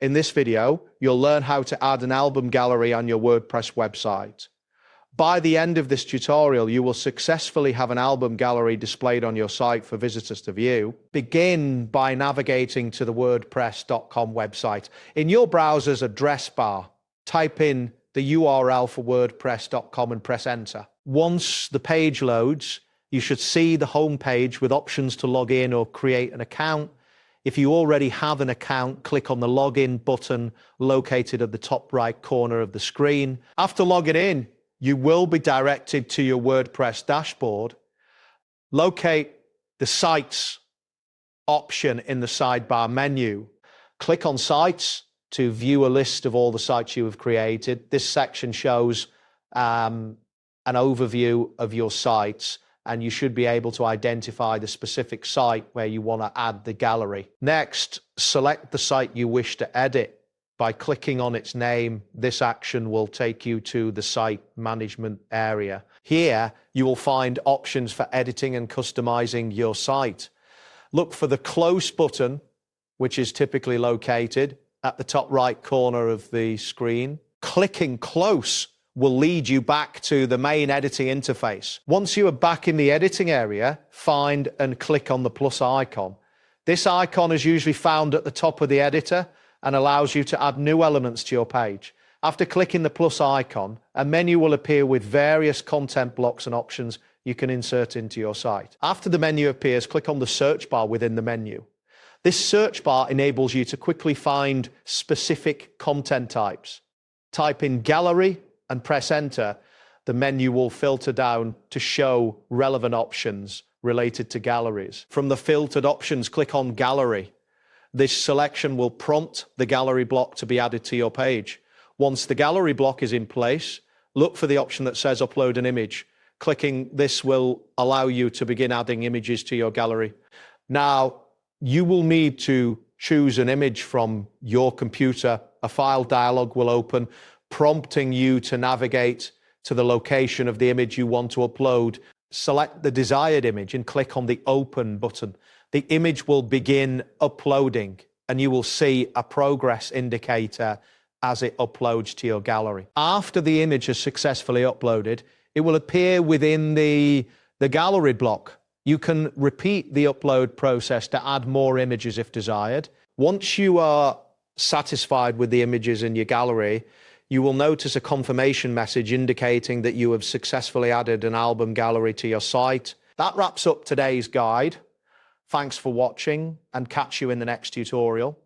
In this video, you'll learn how to add an album gallery on your WordPress website. By the end of this tutorial, you will successfully have an album gallery displayed on your site for visitors to view. Begin by navigating to the WordPress.com website. In your browser's address bar, type in the URL for WordPress.com and press enter. Once the page loads, you should see the home page with options to log in or create an account. If you already have an account, click on the login button located at the top right corner of the screen. After logging in, you will be directed to your WordPress dashboard. Locate the Sites option in the sidebar menu. Click on Sites to view a list of all the sites you have created. This section shows an overview of your sites, and you should be able to identify the specific site where you want to add the gallery. Next, select the site you wish to edit. By clicking on its name, this action will take you to the site management area. Here, you will find options for editing and customizing your site. Look for the Close button, which is typically located at the top right corner of the screen. Clicking Close will lead you back to the main editing interface. Once you are back in the editing area, find and click on the plus icon. This icon is usually found at the top of the editor and allows you to add new elements to your page. After clicking the plus icon, a menu will appear with various content blocks and options you can insert into your site. After the menu appears, click on the search bar within the menu. This search bar enables you to quickly find specific content types. Type in gallery and press enter. The menu will filter down to show relevant options related to galleries. From the filtered options, click on gallery. This selection will prompt the gallery block to be added to your page. Once the gallery block is in place, look for the option that says upload an image. Clicking this will allow you to begin adding images to your gallery. Now, you will need to choose an image from your computer. A file dialog will open, prompting you to navigate to the location of the image you want to upload. Select the desired image and click on the Open button. The image will begin uploading, and you will see a progress indicator as it uploads to your gallery. After the image is successfully uploaded, it will appear within the gallery block. You can repeat the upload process to add more images if desired. Once you are satisfied with the images in your gallery, you will notice a confirmation message indicating that you have successfully added an album gallery to your site. That wraps up today's guide. Thanks for watching, and catch you in the next tutorial.